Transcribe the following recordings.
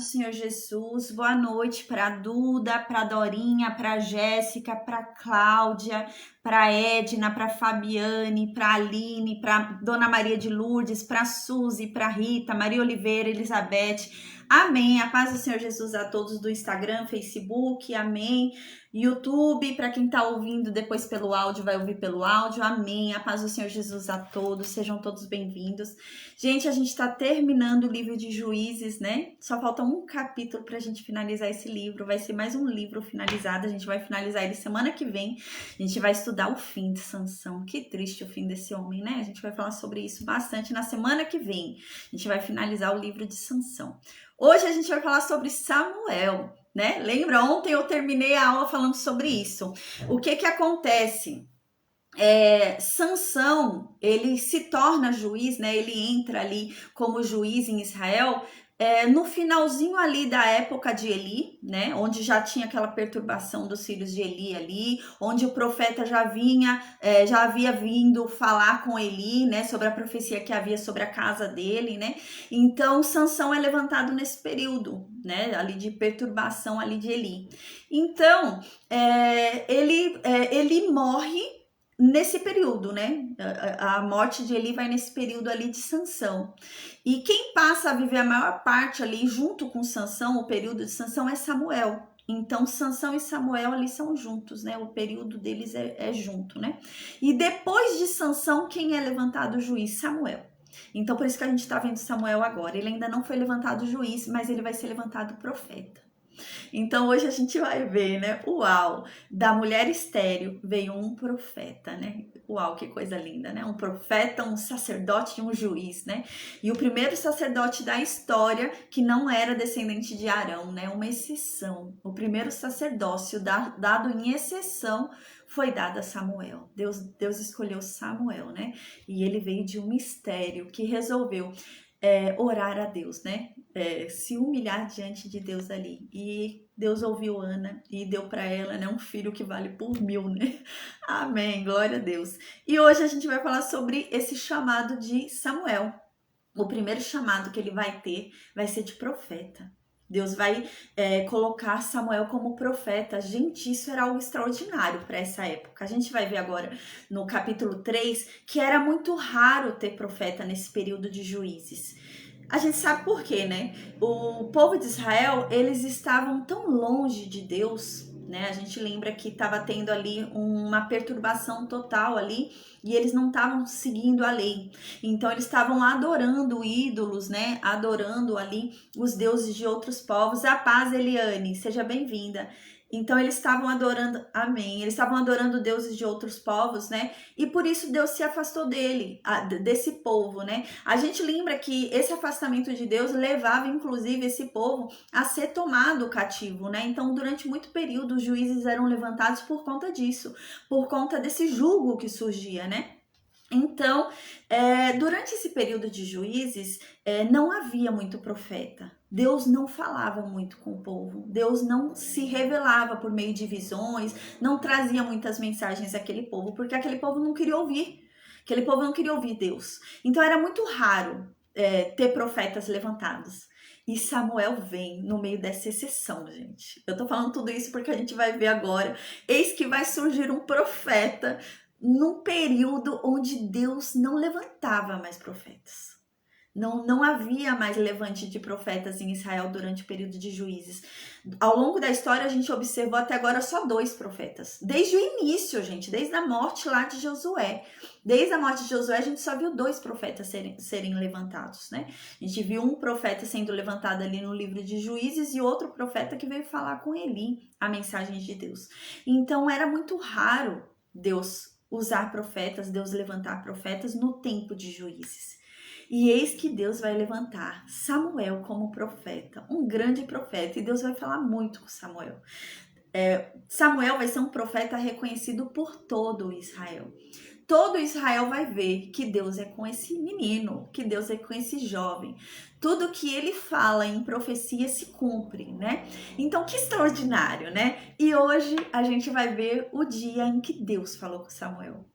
do Senhor Jesus, boa noite para a Duda, para a Dorinha, para a Jéssica, para a Cláudia, para a Edna, para a Fabiane, para a Aline, para Dona Maria de Lourdes, para a Suzy, para a Rita, Maria Oliveira, Elizabeth. Amém. A paz do Senhor Jesus a todos do Instagram, Facebook, amém. YouTube, para quem está ouvindo depois pelo áudio, vai ouvir pelo áudio, amém. A paz do Senhor Jesus a todos, sejam todos bem-vindos. Gente, a gente está terminando o livro de Juízes, né? Só falta um capítulo para a gente finalizar esse livro, vai ser mais um livro finalizado, a gente vai finalizar ele semana que vem. A gente vai estudar o fim de Sansão, que triste o fim desse homem, né? A gente vai falar sobre isso bastante na semana que vem. A gente vai finalizar o livro de Sansão. Hoje a gente vai falar sobre Samuel, né? Lembra? Ontem eu terminei a aula falando sobre isso. O que acontece? Sansão, ele se torna juiz, né? Ele entra ali como juiz em Israel, no finalzinho ali da época de Eli, né? Onde já tinha aquela perturbação dos filhos de Eli ali, onde o profeta já havia vindo falar com Eli, né? Sobre a profecia que havia sobre a casa dele, né? Então, Sansão é levantado nesse período, né? Ali de perturbação ali de Eli. Então, ele morre nesse período, né? A morte de Eli vai nesse período ali de Sansão. E quem passa a viver a maior parte ali junto com Sansão, o período de Sansão, é Samuel. Então, Sansão e Samuel ali são juntos, né? O período deles é junto, né? E depois de Sansão, quem é levantado juiz? Samuel. Então, por isso que a gente está vendo Samuel agora. Ele ainda não foi levantado juiz, mas ele vai ser levantado profeta. Então hoje a gente vai ver, né? Uau! Da mulher estéril veio um profeta, né? Uau, que coisa linda, né? Um profeta, um sacerdote e um juiz, né? E o primeiro sacerdote da história que não era descendente de Arão, né? Uma exceção. O primeiro sacerdócio dado em exceção foi dado a Samuel. Deus escolheu Samuel, né? E ele veio de um mistério que resolveu orar a Deus, né? Se humilhar diante de Deus ali. E Deus ouviu Ana e deu para ela, né, um filho que vale por 1000, né? Amém, glória a Deus. E hoje a gente vai falar sobre esse chamado de Samuel. O primeiro chamado que ele vai ter vai ser de profeta. Deus vai colocar Samuel como profeta. Gente, isso era algo extraordinário para essa época. A gente vai ver agora no capítulo 3 que era muito raro ter profeta nesse período de Juízes. A gente sabe por quê, né? O povo de Israel, eles estavam tão longe de Deus, né? A gente lembra que estava tendo ali uma perturbação total ali e eles não estavam seguindo a lei. Então eles estavam adorando ídolos, né? Adorando ali os deuses de outros povos. A paz, Eliane, seja bem-vinda. Então eles estavam adorando, amém, eles estavam adorando deuses de outros povos, né? E por isso Deus se afastou desse povo, né? A gente lembra que esse afastamento de Deus levava, inclusive, esse povo a ser tomado cativo, né? Então, durante muito período, os juízes eram levantados por conta disso, por conta desse jugo que surgia, né? Então, durante esse período de Juízes, não havia muito profeta. Deus não falava muito com o povo. Deus não se revelava por meio de visões, não trazia muitas mensagens àquele povo, porque aquele povo não queria ouvir. Aquele povo não queria ouvir Deus. Então, era muito raro ter profetas levantados. E Samuel vem no meio dessa exceção, gente. Eu tô falando tudo isso porque a gente vai ver agora. Eis que vai surgir um profeta num período onde Deus não levantava mais profetas. Não havia mais levante de profetas em Israel durante o período de Juízes. Ao longo da história, a gente observou até agora só 2 profetas. Desde o início, gente, desde a morte lá de Josué. Desde a morte de Josué, a gente só viu 2 profetas serem levantados, né? A gente viu um profeta sendo levantado ali no livro de Juízes e outro profeta que veio falar com Eli a mensagem de Deus. Então, era muito raro Deus usar profetas, Deus levantar profetas no tempo de Juízes. E eis que Deus vai levantar Samuel como profeta, um grande profeta, e Deus vai falar muito com Samuel. Samuel vai ser um profeta reconhecido por todo Israel. Todo Israel vai ver que Deus é com esse menino, que Deus é com esse jovem. Tudo que ele fala em profecia se cumpre, né? Então, que extraordinário, né? E hoje a gente vai ver o dia em que Deus falou com Samuel.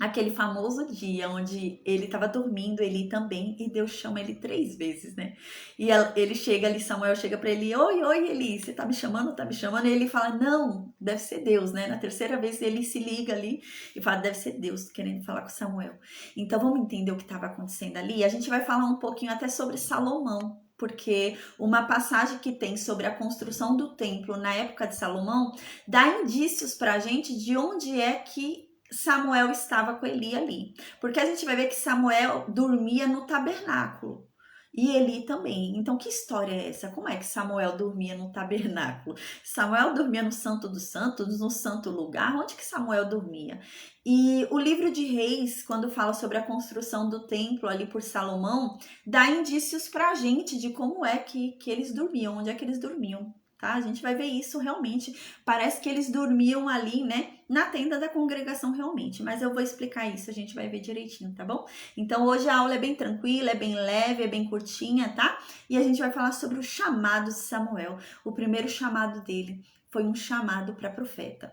aquele famoso dia onde ele estava dormindo, Eli também, e Deus chama ele 3 vezes, né? E ele chega ali, Samuel chega para ele, oi, Eli, você tá me chamando? Tá me chamando? E ele fala, não, deve ser Deus, né? Na terceira vez ele se liga ali e fala, deve ser Deus querendo falar com Samuel. Então vamos entender o que estava acontecendo ali. A gente vai falar um pouquinho até sobre Salomão, porque uma passagem que tem sobre a construção do templo na época de Salomão dá indícios para a gente de onde é que Samuel estava com Eli ali. Porque a gente vai ver que Samuel dormia no tabernáculo. E Eli também. Então, que história é essa? Como é que Samuel dormia no tabernáculo? Samuel dormia no Santo dos Santos, no santo lugar? Onde que Samuel dormia? E o livro de Reis, quando fala sobre a construção do templo ali por Salomão, dá indícios pra gente de como é que eles dormiam, onde é que eles dormiam. Tá? A gente vai ver isso realmente. Parece que eles dormiam ali, né? Na tenda da congregação realmente. Mas eu vou explicar isso, a gente vai ver direitinho, tá bom? Então hoje a aula é bem tranquila, é bem leve, é bem curtinha, tá? E a gente vai falar sobre o chamado de Samuel. O primeiro chamado dele foi um chamado para profeta.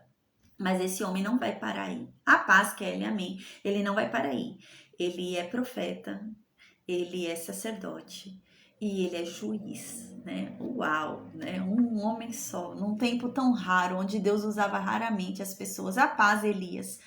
Mas esse homem não vai parar aí. A paz, Kelly, amém. Ele não vai parar aí. Ele é profeta, ele é sacerdote e ele é juiz, né? Uau, né? Um homem só, num tempo tão raro, onde Deus usava raramente as pessoas. A paz, Elias.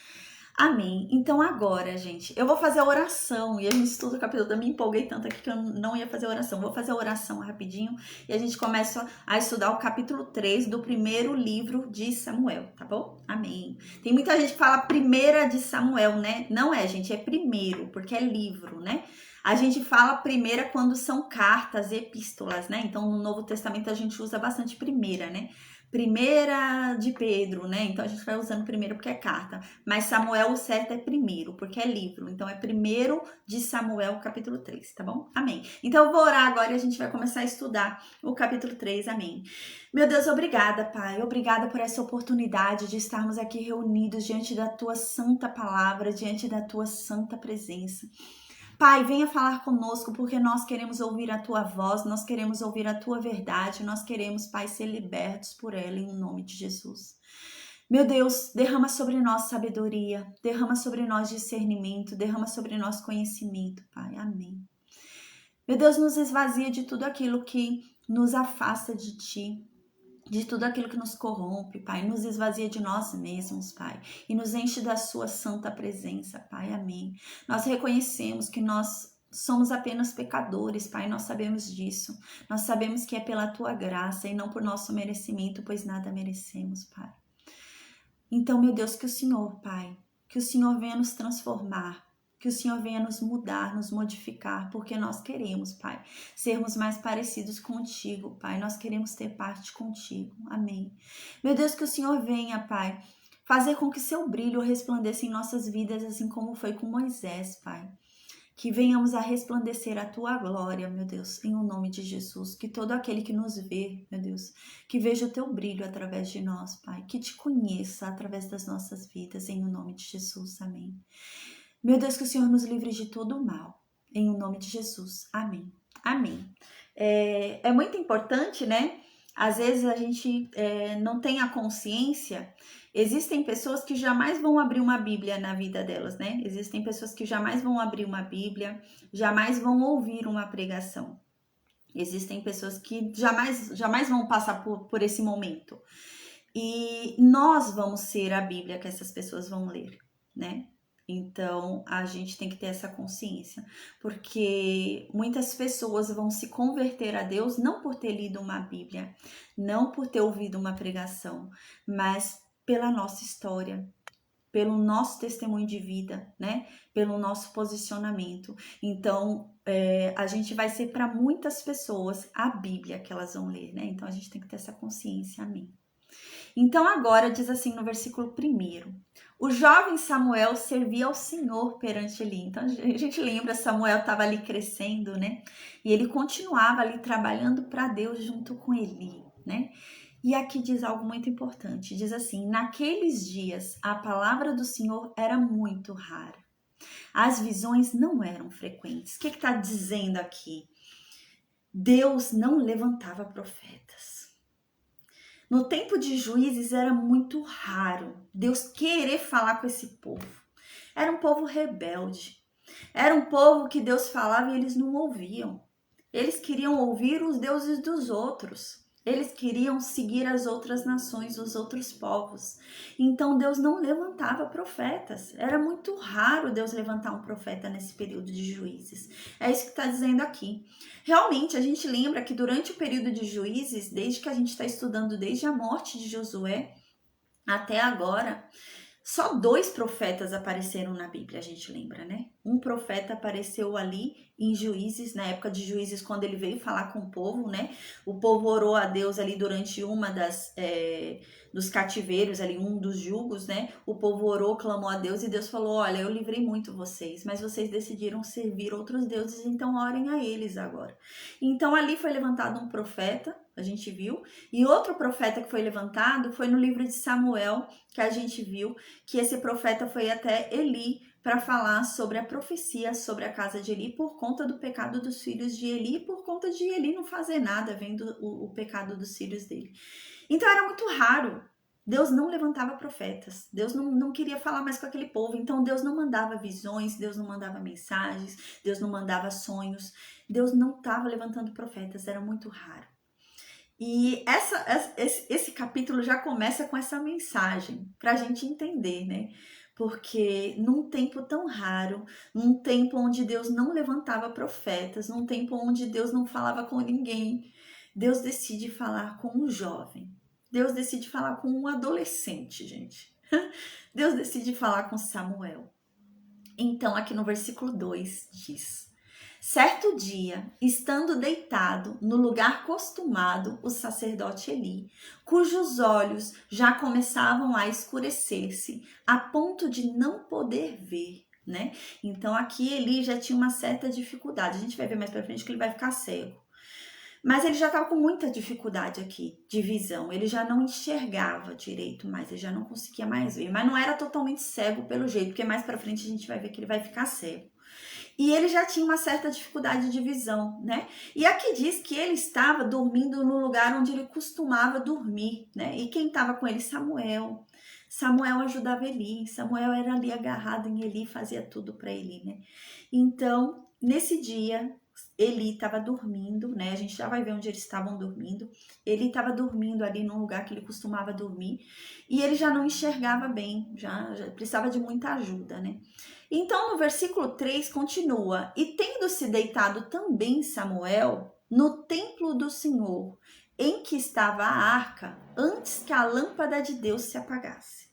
Amém. Então agora, gente, eu vou fazer a oração e a gente estuda o capítulo. Eu me empolguei tanto aqui que eu não ia fazer a oração. Vou fazer a oração rapidinho e a gente começa a estudar o capítulo 3 do primeiro livro de Samuel, tá bom? Amém. Tem muita gente que fala primeira de Samuel, né? Não é, gente, é primeiro, porque é livro, né? A gente fala primeira quando são cartas, epístolas, né? Então, no Novo Testamento a gente usa bastante primeira, né? Primeira de Pedro, né? Então a gente vai usando primeiro porque é carta. Mas Samuel, o certo é primeiro, porque é livro. Então é primeiro de Samuel, capítulo 3, tá bom? Amém. Então eu vou orar agora e a gente vai começar a estudar o capítulo 3, amém. Meu Deus, obrigada, Pai. Obrigada por essa oportunidade de estarmos aqui reunidos diante da Tua santa palavra, diante da Tua santa presença. Pai, venha falar conosco, porque nós queremos ouvir a Tua voz, nós queremos ouvir a Tua verdade, nós queremos, Pai, ser libertos por ela, em nome de Jesus. Meu Deus, derrama sobre nós sabedoria, derrama sobre nós discernimento, derrama sobre nós conhecimento, Pai. Amém. Meu Deus, nos esvazia de tudo aquilo que nos afasta de Ti, de tudo aquilo que nos corrompe, Pai, nos esvazia de nós mesmos, Pai, e nos enche da Sua santa presença, Pai, amém. Nós reconhecemos que nós somos apenas pecadores, Pai, nós sabemos disso. Nós sabemos que é pela Tua graça e não por nosso merecimento, pois nada merecemos, Pai. Então, meu Deus, que o Senhor, Pai, que o Senhor venha nos transformar, que o Senhor venha nos mudar, nos modificar, porque nós queremos, Pai, sermos mais parecidos contigo, Pai. Nós queremos ter parte contigo. Amém. Meu Deus, que o Senhor venha, Pai, fazer com que seu brilho resplandeça em nossas vidas, assim como foi com Moisés, Pai. Que venhamos a resplandecer a Tua glória, meu Deus, em o nome de Jesus. Que todo aquele que nos vê, meu Deus, que veja o Teu brilho através de nós, Pai. Que Te conheça através das nossas vidas, em o nome de Jesus. Amém. Meu Deus, que o Senhor nos livre de todo o mal, em o nome de Jesus. Amém. Amém. É muito importante, né? Às vezes a gente não tem a consciência. Existem pessoas que jamais vão abrir uma Bíblia na vida delas, né? Existem pessoas que jamais vão abrir uma Bíblia, jamais vão ouvir uma pregação. Existem pessoas que jamais vão passar por esse momento. E nós vamos ser a Bíblia que essas pessoas vão ler, né? Então, a gente tem que ter essa consciência, porque muitas pessoas vão se converter a Deus não por ter lido uma Bíblia, não por ter ouvido uma pregação, mas pela nossa história, pelo nosso testemunho de vida, né? Pelo nosso posicionamento. Então, a gente vai ser para muitas pessoas a Bíblia que elas vão ler, né? Então, a gente tem que ter essa consciência, amém. Então agora diz assim no versículo 1: o jovem Samuel servia ao Senhor perante Eli. Então a gente lembra, Samuel estava ali crescendo, né? E ele continuava ali trabalhando para Deus junto com Eli, né? E aqui diz algo muito importante, diz assim: naqueles dias a palavra do Senhor era muito rara. As visões não eram frequentes. O que está dizendo aqui? Deus não levantava profetas. No tempo de Juízes era muito raro Deus querer falar com esse povo. Era um povo rebelde. Era um povo que Deus falava e eles não ouviam. Eles queriam ouvir os deuses dos outros. Eles queriam seguir as outras nações, os outros povos. Então Deus não levantava profetas. Era muito raro Deus levantar um profeta nesse período de Juízes. É isso que está dizendo aqui. Realmente, a gente lembra que durante o período de Juízes, desde que a gente está estudando desde a morte de Josué até agora, só 2 profetas apareceram na Bíblia, a gente lembra, né? Um profeta apareceu ali em Juízes, na época de Juízes, quando ele veio falar com o povo, né? O povo orou a Deus ali durante uma dos cativeiros, ali um dos jugos, né? O povo orou, clamou a Deus e Deus falou, olha, eu livrei muito vocês, mas vocês decidiram servir outros deuses, então orem a eles agora. Então ali foi levantado um profeta, a gente viu, e outro profeta que foi levantado foi no livro de Samuel, que a gente viu, que esse profeta foi até Eli para falar sobre a profecia sobre a casa de Eli por conta do pecado dos filhos de Eli e por conta de Eli não fazer nada vendo o pecado dos filhos dele. Então era muito raro. Deus não levantava profetas. Deus não queria falar mais com aquele povo. Então Deus não mandava visões, Deus não mandava mensagens, Deus não mandava sonhos. Deus não estava levantando profetas, era muito raro. E esse capítulo já começa com essa mensagem para a gente entender, né? Porque num tempo tão raro, num tempo onde Deus não levantava profetas, num tempo onde Deus não falava com ninguém, Deus decide falar com um jovem. Deus decide falar com um adolescente, gente. Deus decide falar com Samuel. Então, aqui no versículo 2 diz: certo dia, estando deitado no lugar costumado, o sacerdote Eli, cujos olhos já começavam a escurecer-se, a ponto de não poder ver, né? Então aqui Eli já tinha uma certa dificuldade. A gente vai ver mais pra frente que ele vai ficar cego. Mas ele já estava com muita dificuldade aqui de visão. Ele já não enxergava direito mais, ele já não conseguia mais ver. Mas não era totalmente cego pelo jeito, porque mais pra frente a gente vai ver que ele vai ficar cego. E ele já tinha uma certa dificuldade de visão, né? E aqui diz que ele estava dormindo no lugar onde ele costumava dormir, né? E quem estava com ele? Samuel. Samuel ajudava Eli. Samuel era ali agarrado em Eli, fazia tudo para Eli, né? Então, nesse dia, Eli estava dormindo, né? A gente já vai ver onde eles estavam dormindo. Ele estava dormindo ali num lugar que ele costumava dormir. E ele já não enxergava bem, já precisava de muita ajuda, né? Então, no versículo 3 continua: e tendo-se deitado também Samuel no templo do Senhor, em que estava a arca, antes que a lâmpada de Deus se apagasse.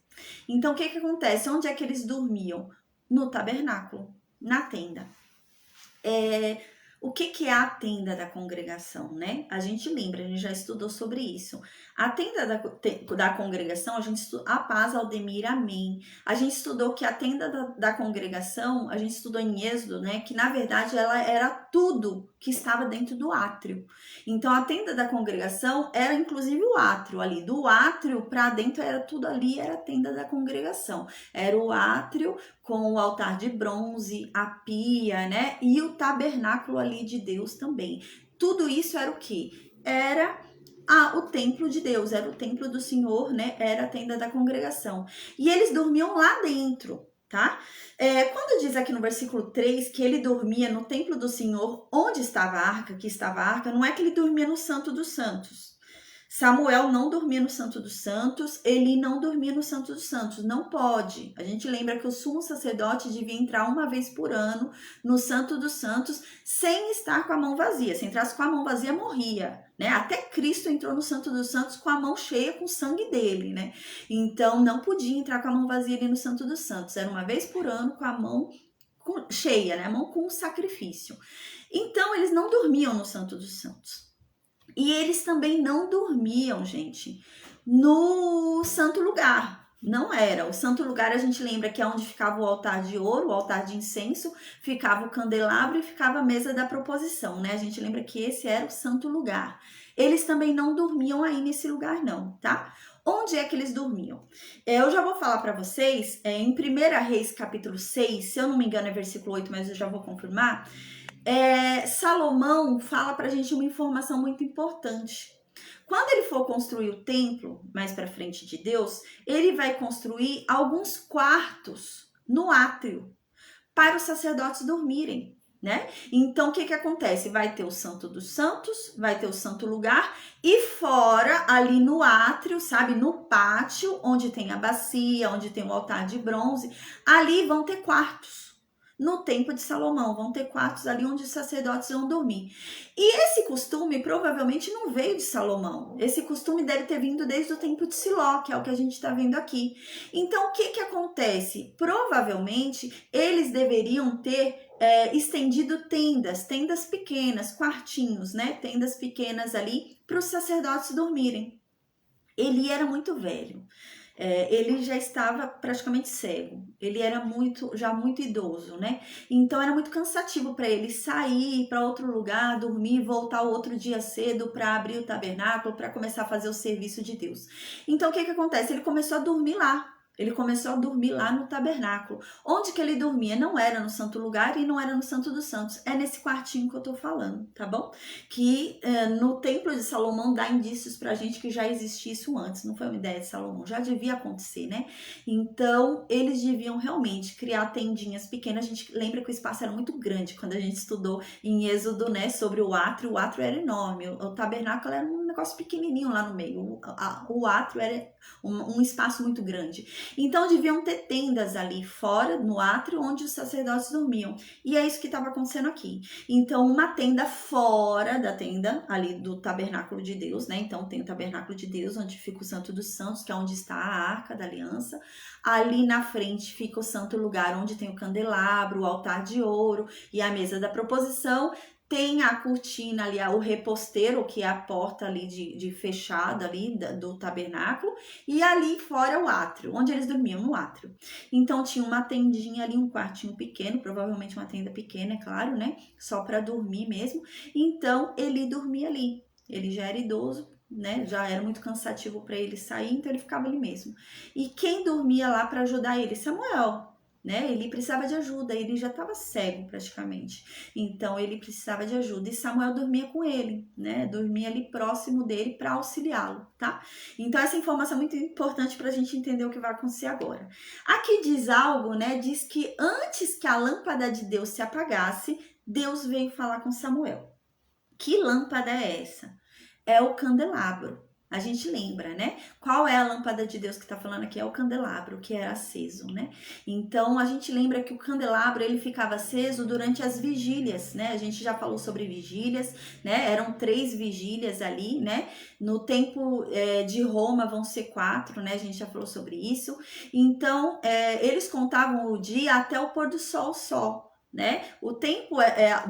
Então, o que acontece? Onde é que eles dormiam? No tabernáculo, na tenda. O que é a tenda da congregação, né? A gente lembra, a gente já estudou sobre isso. A tenda da congregação, a gente estudou a paz, Aldemir, amém. A gente estudou que a tenda da congregação, a gente estudou em Êxodo, né? Que na verdade ela era tudo que estava dentro do átrio. Então a tenda da congregação era inclusive o átrio ali. Do átrio para dentro era tudo ali, era a tenda da congregação. Era o átrio com o altar de bronze, a pia, né? E o tabernáculo ali de Deus também. Tudo isso era o quê? Era o templo de Deus, era o templo do Senhor, né? Era a tenda da congregação. E eles dormiam lá dentro, tá? Quando diz aqui no versículo 3 que ele dormia no templo do Senhor, onde estava a arca, que estava a arca, não é que ele dormia no Santo dos Santos. Samuel não dormia no Santo dos Santos, Eli não dormia no Santo dos Santos, não pode. A gente lembra que o sumo sacerdote devia entrar uma vez por ano no Santo dos Santos sem estar com a mão vazia. Se entrasse com a mão vazia, morria, né? Até Cristo entrou no Santo dos Santos com a mão cheia com o sangue dele, né? Então não podia entrar com a mão vazia ali no Santo dos Santos. Era uma vez por ano com a mão cheia, né? A mão com o sacrifício. Então eles não dormiam no Santo dos Santos. E eles também não dormiam, gente, no santo lugar. Não era. O santo lugar, a gente lembra que é onde ficava o altar de ouro, o altar de incenso, ficava o candelabro e ficava a mesa da proposição, né? A gente lembra que esse era o santo lugar. Eles também não dormiam aí nesse lugar, não, tá? Onde é que eles dormiam? Eu já vou falar para vocês, em 1 Reis, capítulo 6, se eu não me engano é versículo 8, mas eu já vou confirmar. Salomão fala pra gente uma informação muito importante. Quando ele for construir o templo, mais para frente de Deus, ele vai construir alguns quartos no átrio, para os sacerdotes dormirem, né? Então, o que acontece? Vai ter o Santo dos Santos, vai ter o Santo Lugar, e fora, ali no átrio, sabe? No pátio, onde tem a bacia, onde tem o altar de bronze, ali vão ter quartos. No tempo de Salomão, vão ter quartos ali onde os sacerdotes vão dormir. E esse costume provavelmente não veio de Salomão. Esse costume deve ter vindo desde o tempo de Siló, que é o que a gente está vendo aqui. Então, o que acontece? Provavelmente, eles deveriam ter estendido tendas pequenas, quartinhos, né? Tendas pequenas ali para os sacerdotes dormirem. Eli era muito velho. Ele já estava praticamente cego, ele era já muito idoso, né? Então era muito cansativo para ele sair para outro lugar, dormir, voltar o outro dia cedo para abrir o tabernáculo, para começar a fazer o serviço de Deus. Então o que acontece? Ele começou a dormir lá. Ele começou a dormir lá no tabernáculo. Onde que ele dormia? Não era no santo lugar e não era no Santo dos Santos. É nesse quartinho que eu tô falando, tá bom? Que no Templo de Salomão dá indícios pra gente que já existia isso antes. Não foi uma ideia de Salomão, já devia acontecer, né? Então, eles deviam realmente criar tendinhas pequenas. A gente lembra que o espaço era muito grande quando a gente estudou em Êxodo, né? Sobre o átrio. O átrio era enorme. O tabernáculo era um negócio pequenininho lá no meio. O átrio era um espaço muito grande. Então deviam ter tendas ali fora, no átrio, onde os sacerdotes dormiam. E é isso que estava acontecendo aqui. Então uma tenda fora da tenda ali do tabernáculo de Deus, né? Então tem o tabernáculo de Deus, onde fica o Santo dos Santos, que é onde está a Arca da Aliança. Ali na frente fica o santo lugar, onde tem o candelabro, o altar de ouro e a mesa da proposição. Tem a cortina ali, o reposteiro, que é a porta ali de fechada ali do tabernáculo, e ali fora o átrio, onde eles dormiam, no átrio. Então tinha uma tendinha ali, um quartinho pequeno, provavelmente uma tenda pequena, é claro, né? Só para dormir mesmo. Então ele dormia ali. Ele já era idoso, né? Já era muito cansativo para ele sair, então ele ficava ali mesmo. E quem dormia lá para ajudar ele? Samuel. Né? Ele precisava de ajuda, ele já estava cego praticamente, então ele precisava de ajuda e Samuel dormia com ele, né? Dormia ali próximo dele para auxiliá-lo, tá? Então essa informação é muito importante para a gente entender o que vai acontecer agora. Aqui diz algo, né? Diz que antes que a lâmpada de Deus se apagasse, Deus veio falar com Samuel. Que lâmpada é essa? É o candelabro. A gente lembra, né? Qual é a lâmpada de Deus que está falando aqui? É o candelabro, que era aceso, né? Então, a gente lembra que o candelabro, ele ficava aceso durante as vigílias, né? A gente já falou sobre vigílias, né? Eram 3 vigílias ali, né? No tempo de Roma vão ser 4, né? A gente já falou sobre isso. Então, eles contavam o dia até o pôr do sol só, né? O tempo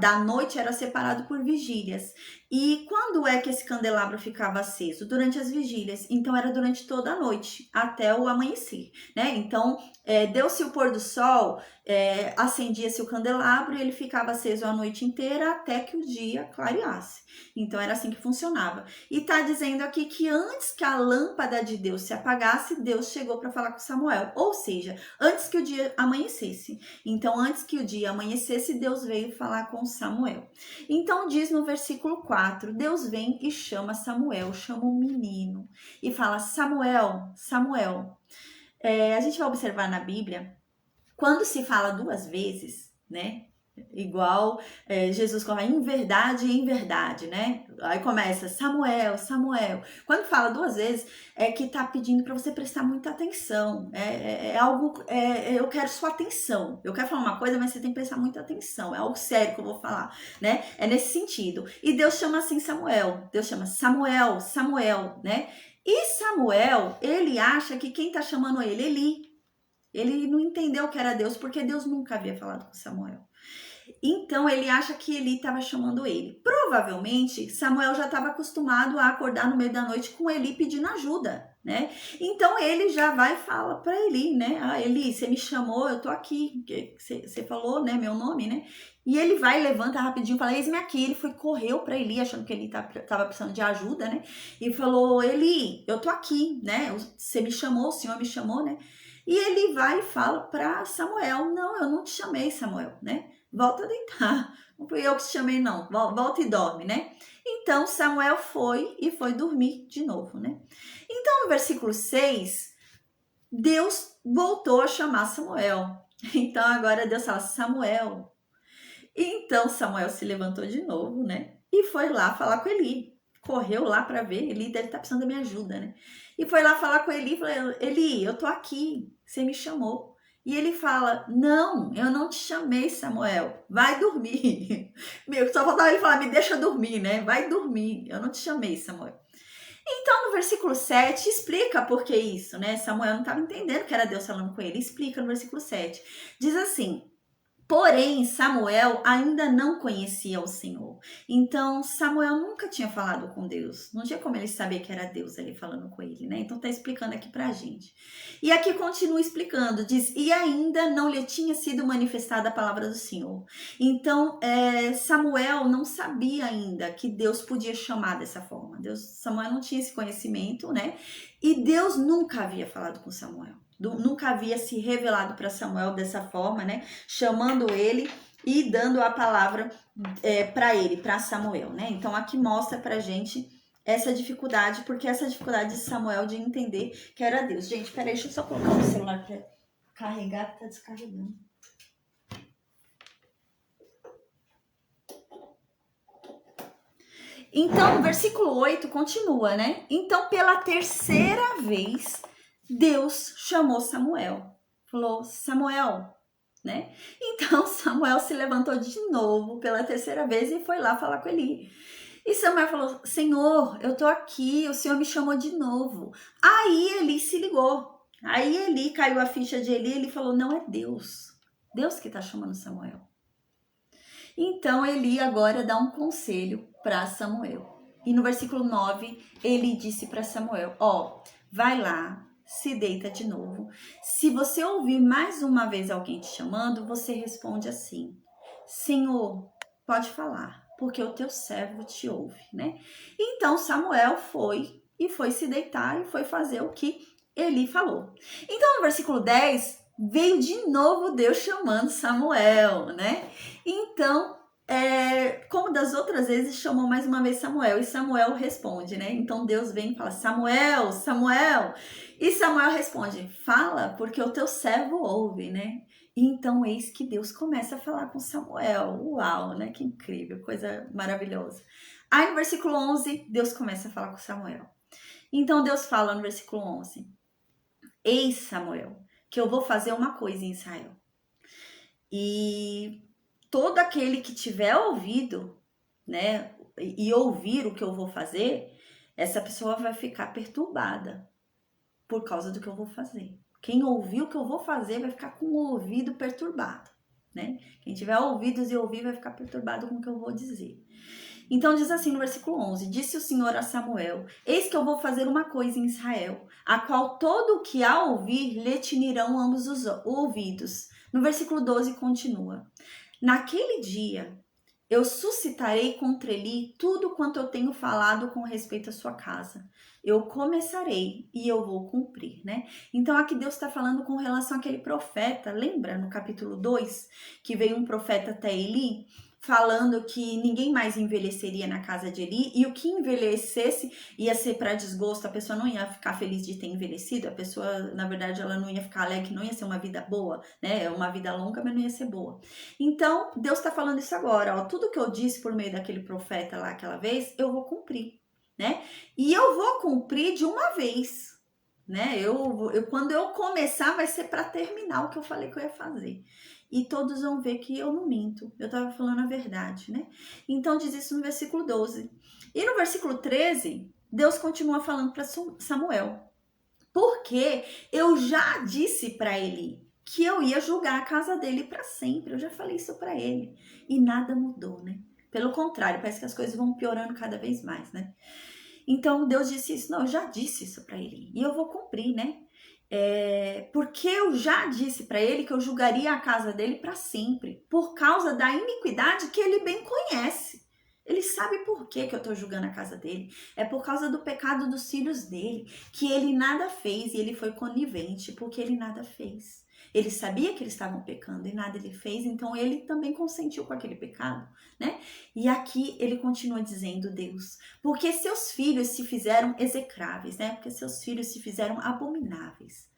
da noite era separado por vigílias. E quando é que esse candelabro ficava aceso? Durante as vigílias. Então era durante toda a noite, até o amanhecer, né? Então deu-se o pôr do sol, acendia-se o candelabro e ele ficava aceso a noite inteira até que o dia clareasse. Então era assim que funcionava. E tá dizendo aqui que antes que a lâmpada de Deus se apagasse, Deus chegou para falar com Samuel. Ou seja, antes que o dia amanhecesse. Então antes que o dia amanhecesse, Deus veio falar com Samuel. Então diz no versículo 4, Deus vem e chama Samuel, chama o menino e fala: Samuel, Samuel. A gente vai observar na Bíblia, quando se fala 2 vezes, né? Igual Jesus fala em verdade, né? Aí começa Samuel, Samuel. Quando fala 2 vezes, é que tá pedindo para você prestar muita atenção. Algo, eu quero sua atenção. Eu quero falar uma coisa, mas você tem que prestar muita atenção. É algo sério que eu vou falar, né? É nesse sentido. E Deus chama assim Samuel. Deus chama Samuel, Samuel, né? E Samuel, ele acha que quem tá chamando ele, Eli. Ele não entendeu que era Deus, porque Deus nunca havia falado com Samuel. Então ele acha que Eli estava chamando ele. Provavelmente Samuel já estava acostumado a acordar no meio da noite com Eli pedindo ajuda, né? Então ele já vai e fala para Eli, né? Ah, Eli, você me chamou, eu tô aqui. Você falou, né, meu nome, né? E ele vai, levanta rapidinho, fala: eis-me aqui. Ele correu para Eli, achando que Eli estava precisando de ajuda, né? E falou: Eli, eu tô aqui, né? Você me chamou, o Senhor me chamou, né? E ele vai e fala para Samuel: não, eu não te chamei, Samuel, né? Volta a deitar. Não fui eu que te chamei, não. Volta e dorme, né? Então, Samuel foi dormir de novo, né? Então, no versículo 6, Deus voltou a chamar Samuel. Então agora Deus fala, Samuel. Então Samuel se levantou de novo, né? E foi lá falar com Eli. Correu lá para ver, Eli deve estar precisando da minha ajuda, né? E foi lá falar com Eli, falou, Eli, eu tô aqui, você me chamou. E ele fala, não, eu não te chamei, Samuel, vai dormir. Meu, só faltava ele falar, me deixa dormir, né? Vai dormir, eu não te chamei, Samuel. Então, no versículo 7, explica por que isso, né? Samuel não estava entendendo que era Deus falando com ele. Explica no versículo 7. Diz assim, porém, Samuel ainda não conhecia o Senhor. Então, Samuel nunca tinha falado com Deus. Não tinha como ele saber que era Deus ali falando com ele, né? Então, tá explicando aqui pra gente. E aqui continua explicando, diz, e ainda não lhe tinha sido manifestada a palavra do Senhor. Então, Samuel não sabia ainda que Deus podia chamar dessa forma. Samuel não tinha esse conhecimento, né? E Deus nunca havia falado com Samuel. Nunca havia se revelado para Samuel dessa forma, né? Chamando ele e dando a palavra para ele, para Samuel, né? Então aqui mostra pra gente essa dificuldade, porque essa dificuldade de Samuel de entender que era Deus. Gente, peraí, deixa eu só colocar o celular para carregar, que tá descarregando. Então, o versículo 8 continua, né? Então, pela terceira vez, Deus chamou Samuel. Falou, Samuel, né? Então, Samuel se levantou de novo pela terceira vez e foi lá falar com Eli. E Samuel falou, Senhor, eu tô aqui, o Senhor me chamou de novo. Aí Eli se ligou. Aí Eli, caiu a ficha de Eli, ele falou, não é Deus. Deus que tá chamando Samuel. Então Eli agora dá um conselho para Samuel. E no versículo 9, ele disse para Samuel, vai lá, se deita de novo. Se você ouvir mais uma vez alguém te chamando, você responde assim, Senhor, pode falar, porque o teu servo te ouve, né? Então Samuel foi se deitar e foi fazer o que Eli falou. Então no versículo 10, veio de novo Deus chamando Samuel, né? Então, como das outras vezes, chamou mais uma vez Samuel, e Samuel responde, né? Então Deus vem e fala, Samuel, Samuel, e Samuel responde, fala, porque o teu servo ouve, né? E então eis que Deus começa a falar com Samuel, uau, né? Que incrível, coisa maravilhosa. Aí no versículo 11, Deus começa a falar com Samuel. Então Deus fala no versículo 11, eis Samuel, que eu vou fazer uma coisa em Israel. E todo aquele que tiver ouvido, né, e ouvir o que eu vou fazer, essa pessoa vai ficar perturbada por causa do que eu vou fazer. Quem ouvir o que eu vou fazer vai ficar com o ouvido perturbado, né? Quem tiver ouvidos e ouvir vai ficar perturbado com o que eu vou dizer. Então diz assim no versículo 11, disse o Senhor a Samuel, eis que eu vou fazer uma coisa em Israel, a qual todo o que a ouvir lhe tinirão ambos os ouvidos. No versículo 12 continua, naquele dia eu suscitarei contra ele tudo quanto eu tenho falado com respeito à sua casa. Eu começarei e eu vou cumprir, né? Então aqui Deus está falando com relação àquele profeta, lembra no capítulo 2, que veio um profeta até Eli, falando que ninguém mais envelheceria na casa de Eli, e o que envelhecesse ia ser para desgosto, a pessoa não ia ficar feliz de ter envelhecido, a pessoa, na verdade, ela não ia ficar alegre, não ia ser uma vida boa, né? Uma vida longa, mas não ia ser boa. Então, Deus está falando isso agora, tudo que eu disse por meio daquele profeta lá aquela vez, eu vou cumprir, né? E eu vou cumprir de uma vez, né? Quando eu começar, vai ser para terminar o que eu falei que eu ia fazer. E todos vão ver que eu não minto, eu estava falando a verdade, né? Então diz isso no versículo 12. E no versículo 13, Deus continua falando para Samuel, porque eu já disse para ele que eu ia julgar a casa dele para sempre, eu já falei isso para ele, e nada mudou, né? Pelo contrário, parece que as coisas vão piorando cada vez mais, né? Então Deus disse isso, não, eu já disse isso para ele, e eu vou cumprir, né? Porque eu já disse para ele que eu julgaria a casa dele para sempre, por causa da iniquidade que ele bem conhece. Ele sabe por que eu estou julgando a casa dele. É por causa do pecado dos filhos dele, que ele nada fez e ele foi conivente, porque ele nada fez. Ele sabia que eles estavam pecando e nada ele fez, então ele também consentiu com aquele pecado, né? E aqui ele continua dizendo, Deus, porque seus filhos se fizeram execráveis, né? Porque seus filhos se fizeram abomináveis,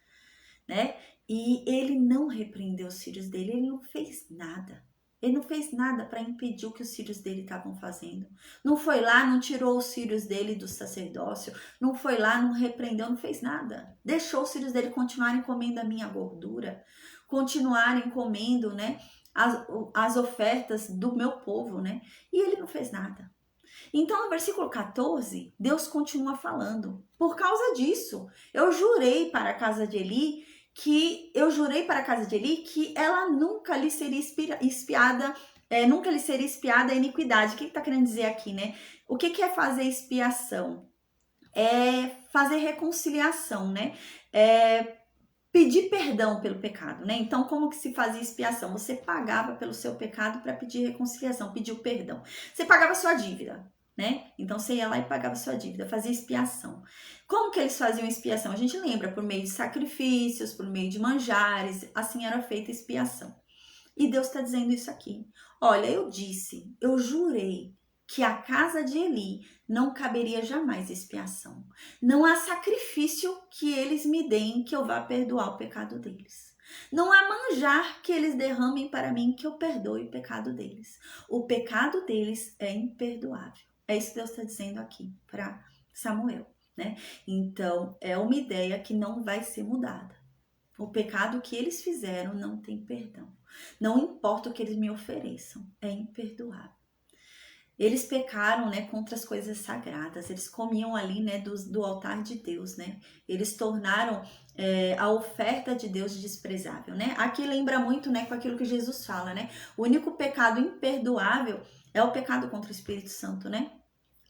né? E ele não repreendeu os filhos dele, ele não fez nada. Ele não fez nada para impedir o que os filhos dele estavam fazendo. Não foi lá, não tirou os filhos dele do sacerdócio, não foi lá, não repreendeu, não fez nada. Deixou os filhos dele continuarem comendo a minha gordura, continuarem comendo, né, as ofertas do meu povo, né? E ele não fez nada. Então, no versículo 14, Deus continua falando. Por causa disso, eu jurei para a casa de Eli que ela nunca lhe seria espiada, nunca lhe seria espiada a iniquidade. O que está querendo dizer aqui, né? O que é fazer expiação? É fazer reconciliação, né? Pedir perdão pelo pecado, né? Então, como que se fazia expiação? Você pagava pelo seu pecado para pedir reconciliação, pedir o perdão. Você pagava sua dívida, né? Então, você ia lá e pagava sua dívida, fazia expiação. Como que eles faziam expiação? A gente lembra, por meio de sacrifícios, por meio de manjares, assim era feita a expiação. E Deus está dizendo isso aqui. Olha, eu jurei que a casa de Eli não caberia jamais expiação. Não há sacrifício que eles me deem que eu vá perdoar o pecado deles. Não há manjar que eles derramem para mim que eu perdoe o pecado deles. O pecado deles é imperdoável. É isso que Deus está dizendo aqui para Samuel, né? Então, é uma ideia que não vai ser mudada. O pecado que eles fizeram não tem perdão. Não importa o que eles me ofereçam, é imperdoável. Eles pecaram, né, contra as coisas sagradas. Eles comiam ali, né, do altar de Deus, né? Eles tornaram a oferta de Deus desprezável, né? Aqui lembra muito, né, com aquilo que Jesus fala, né? O único pecado imperdoável é o pecado contra o Espírito Santo, né?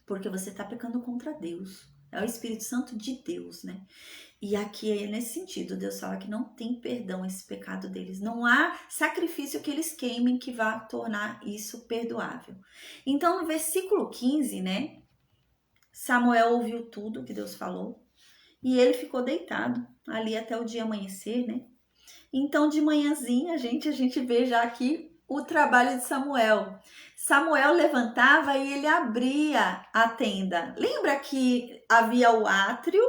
Porque você está pecando contra Deus. É o Espírito Santo de Deus, né? E aqui é nesse sentido, Deus fala que não tem perdão esse pecado deles. Não há sacrifício que eles queimem que vá tornar isso perdoável. Então, no versículo 15, né? Samuel ouviu tudo que Deus falou e ele ficou deitado ali até o dia amanhecer, né? Então, de manhãzinha, a gente vê já aqui o trabalho de Samuel. Samuel levantava e ele abria a tenda. Lembra que havia o átrio?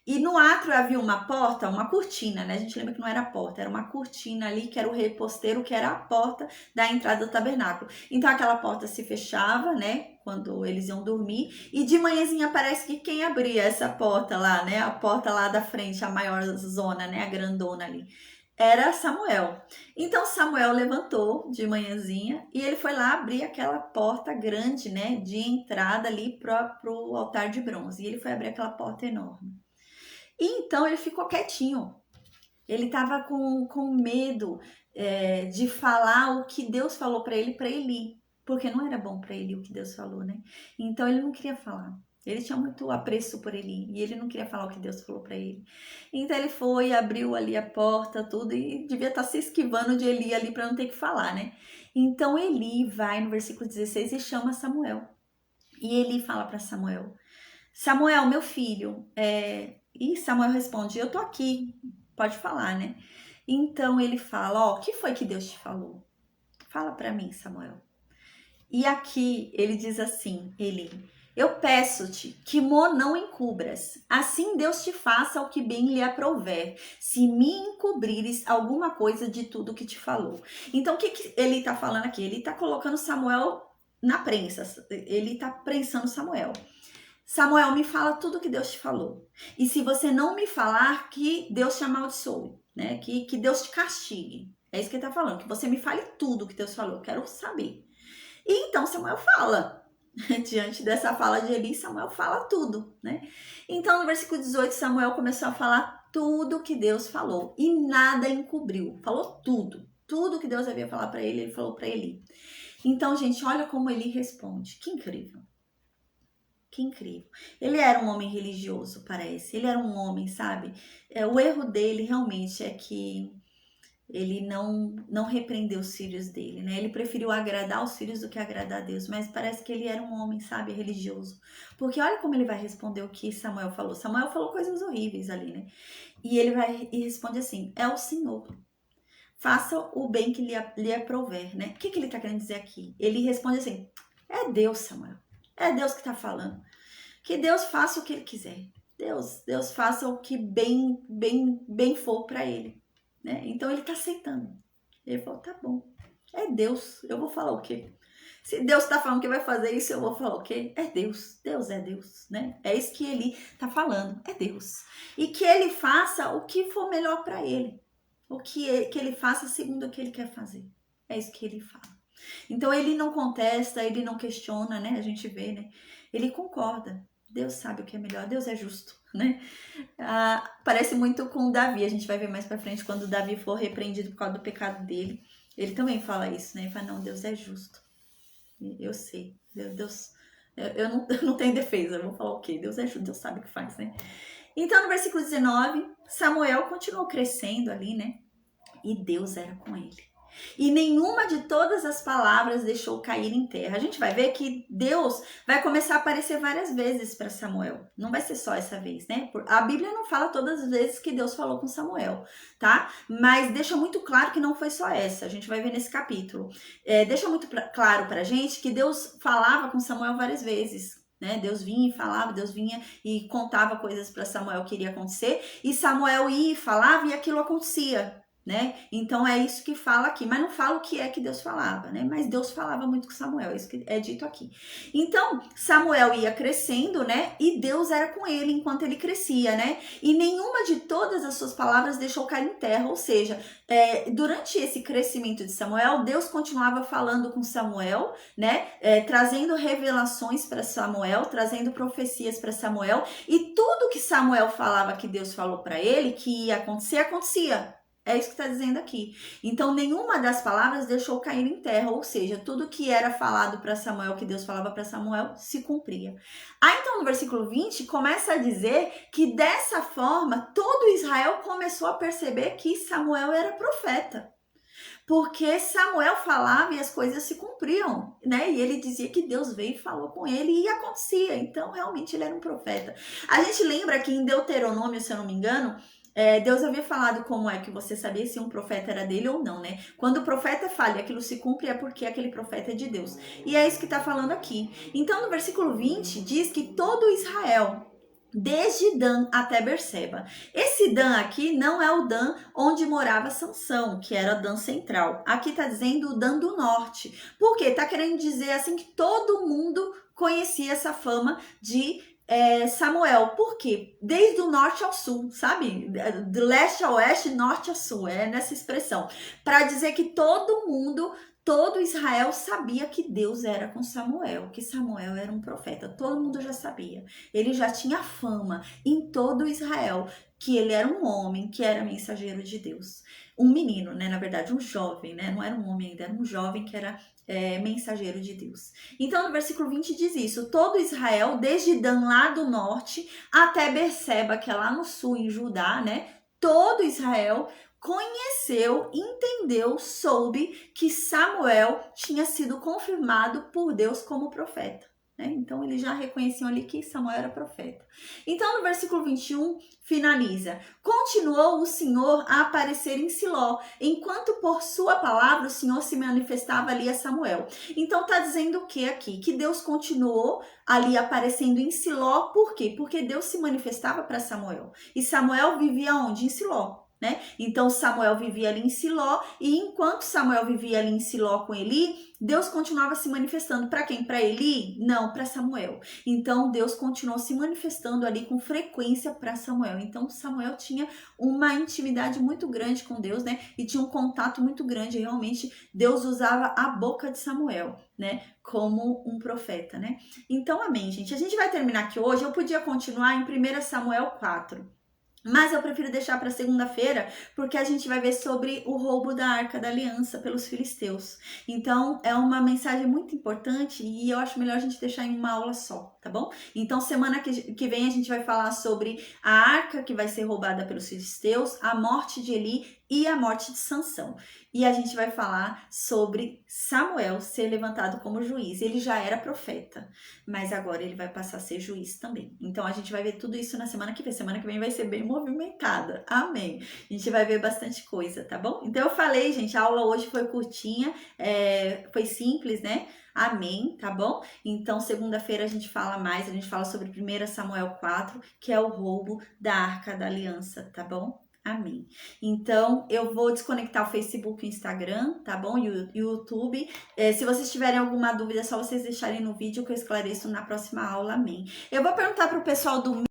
E no átrio havia uma porta, uma cortina, né? A gente lembra que não era porta, era uma cortina ali, que era o reposteiro, que era a porta da entrada do tabernáculo. Então aquela porta se fechava, né? Quando eles iam dormir. E de manhãzinha parece que quem abria essa porta lá, né? A porta lá da frente, a maior zona, né? A grandona ali. Era Samuel. Então Samuel levantou de manhãzinha e ele foi lá abrir aquela porta grande, né? De entrada ali pro altar de bronze. E ele foi abrir aquela porta enorme. E então ele ficou quietinho. Ele estava com medo de falar o que Deus falou para ele ir. Porque não era bom para ele o que Deus falou, né? Então ele não queria falar. Ele tinha muito apreço por Eli e ele não queria falar o que Deus falou para ele. Então ele foi, abriu ali a porta, tudo, e devia estar se esquivando de Eli ali para não ter que falar, né? Então Eli vai no versículo 16 e chama Samuel. E Eli fala para Samuel: Samuel, meu filho, E Samuel responde: eu tô aqui, pode falar, né? Então ele fala: o que foi que Deus te falou? Fala para mim, Samuel. E aqui ele diz assim, eu peço-te que não encubras, assim Deus te faça o que bem lhe aprouver, se me encobrires alguma coisa de tudo que te falou. Então o que ele tá falando aqui? Ele tá colocando Samuel na prensa, ele tá prensando Samuel. Samuel, me fala tudo o que Deus te falou. E se você não me falar, que Deus te amaldiçoe, né? Que Deus te castigue. É isso que ele está falando, que você me fale tudo o que Deus falou. Eu quero saber. E então Samuel fala. Diante dessa fala de Eli, Samuel fala tudo, né? Então no versículo 18, Samuel começou a falar tudo o que Deus falou. E nada encobriu. Falou tudo. Tudo que Deus havia falado para ele falou para Eli. Então, gente, olha como Eli responde. Que incrível. Que incrível. Ele era um homem religioso, parece. Ele era um homem, sabe? O erro dele realmente é que ele não repreendeu os filhos dele, né? Ele preferiu agradar os filhos do que agradar a Deus. Mas parece que ele era um homem, sabe, religioso. Porque olha como ele vai responder o que Samuel falou. Samuel falou coisas horríveis ali, né? E ele vai e responde assim: é o Senhor. Faça o bem que lhe aprouver, né? O que ele está querendo dizer aqui? Ele responde assim: é Deus, Samuel. É Deus que está falando. Que Deus faça o que Ele quiser. Deus faça o que bem for para Ele. né? Então ele tá aceitando. Ele falou, tá bom, é Deus, eu vou falar o quê? Se Deus tá falando que vai fazer isso, eu vou falar o quê? É Deus, Deus é Deus, né? É isso que ele tá falando, é Deus. E que ele faça o que for melhor para ele, que ele faça segundo o que ele quer fazer. É isso que ele fala. Então ele não contesta, ele não questiona, né? A gente vê, né? Ele concorda. Deus sabe o que é melhor, Deus é justo, né? Parece muito com Davi, a gente vai ver mais pra frente, quando Davi for repreendido por causa do pecado dele, ele também fala isso, né? Ele fala, não, Deus é justo. Eu sei, Deus, eu não tenho defesa, eu vou falar o quê? Deus é justo, Deus sabe o que faz, né? Então, no versículo 19, Samuel continuou crescendo ali, né? E Deus era com ele. E nenhuma de todas as palavras deixou cair em terra. A gente vai ver que Deus vai começar a aparecer várias vezes para Samuel. Não vai ser só essa vez, né? A Bíblia não fala todas as vezes que Deus falou com Samuel, tá? Mas deixa muito claro que não foi só essa. A gente vai ver nesse capítulo. Deixa muito claro pra gente que Deus falava com Samuel várias vezes. Né? Deus vinha e falava, Deus vinha e contava coisas para Samuel que iria acontecer. E Samuel ia e falava e aquilo acontecia. Né? Então é isso que fala aqui, mas não fala o que é que Deus falava, né? Mas Deus falava muito com Samuel, é isso que é dito aqui. Então Samuel ia crescendo, né? E Deus era com ele enquanto ele crescia, né? E nenhuma de todas as suas palavras deixou cair em terra, ou seja, durante esse crescimento de Samuel, Deus continuava falando com Samuel, né? Trazendo revelações para Samuel, trazendo profecias para Samuel, e tudo que Samuel falava que Deus falou para ele que ia acontecer, acontecia. É isso que está dizendo aqui. Então, nenhuma das palavras deixou cair em terra, ou seja, tudo que era falado para Samuel, que Deus falava para Samuel, se cumpria. Então, no versículo 20, começa a dizer que dessa forma, todo Israel começou a perceber que Samuel era profeta. Porque Samuel falava e as coisas se cumpriam, né? E ele dizia que Deus veio e falou com ele e acontecia. Então, realmente, ele era um profeta. A gente lembra que em Deuteronômio, se eu não me engano, Deus havia falado como é que você sabia se um profeta era dele ou não, né? Quando o profeta fala e aquilo se cumpre, é porque aquele profeta é de Deus. E é isso que está falando aqui. Então, no versículo 20, diz que todo Israel, desde Dan até Berseba. Esse Dan aqui não é o Dan onde morava Sansão, que era Dan central. Aqui está dizendo o Dan do norte. Por quê? Está querendo dizer assim que todo mundo conhecia essa fama de Samuel. Por quê? Desde o norte ao sul, sabe? Do leste ao oeste, norte a sul. É nessa expressão. Para dizer que todo Israel sabia que Deus era com Samuel, que Samuel era um profeta. Todo mundo já sabia. Ele já tinha fama em todo Israel que ele era um homem, que era mensageiro de Deus. Um menino, né? Na verdade, um jovem, né? Não era um homem ainda, era um jovem que era mensageiro de Deus. Então, no versículo 20 diz isso: todo Israel, desde Dan lá do norte até Berseba, que é lá no sul, em Judá, né? Todo Israel conheceu, entendeu, soube que Samuel tinha sido confirmado por Deus como profeta. Então, eles já reconheciam ali que Samuel era profeta. Então, no versículo 21, finaliza: continuou o Senhor a aparecer em Siló, enquanto por sua palavra o Senhor se manifestava ali a Samuel. Então, está dizendo o que aqui? Que Deus continuou ali aparecendo em Siló, por quê? Porque Deus se manifestava para Samuel. E Samuel vivia onde? Em Siló. Né? Então Samuel vivia ali em Siló, e enquanto Samuel vivia ali em Siló com Eli, Deus continuava se manifestando para quem? Para Eli? Não, para Samuel. Então Deus continuou se manifestando ali com frequência para Samuel. Então Samuel tinha uma intimidade muito grande com Deus, né? E tinha um contato muito grande. Realmente Deus usava a boca de Samuel, né? Como um profeta, né? Então, amém, gente. A gente vai terminar aqui hoje. Eu podia continuar em 1 Samuel 4. Mas eu prefiro deixar para segunda-feira, porque a gente vai ver sobre o roubo da Arca da Aliança pelos filisteus. Então, é uma mensagem muito importante e eu acho melhor a gente deixar em uma aula só, tá bom? Então, semana que vem a gente vai falar sobre a arca que vai ser roubada pelos filisteus, a morte de Eli e a morte de Sansão. E a gente vai falar sobre Samuel ser levantado como juiz. Ele já era profeta, mas agora ele vai passar a ser juiz também. Então a gente vai ver tudo isso na semana que vem. Semana que vem vai ser bem movimentada. Amém. A gente vai ver bastante coisa, tá bom? Então eu falei, gente, a aula hoje foi curtinha, foi simples, né? Amém, tá bom? Então, segunda-feira a gente fala sobre 1 Samuel 4, que é o roubo da Arca da Aliança, tá bom? Amém. Então, eu vou desconectar o Facebook e o Instagram, tá bom? E o YouTube. Se vocês tiverem alguma dúvida, é só vocês deixarem no vídeo que eu esclareço na próxima aula. Amém. Eu vou perguntar para o pessoal do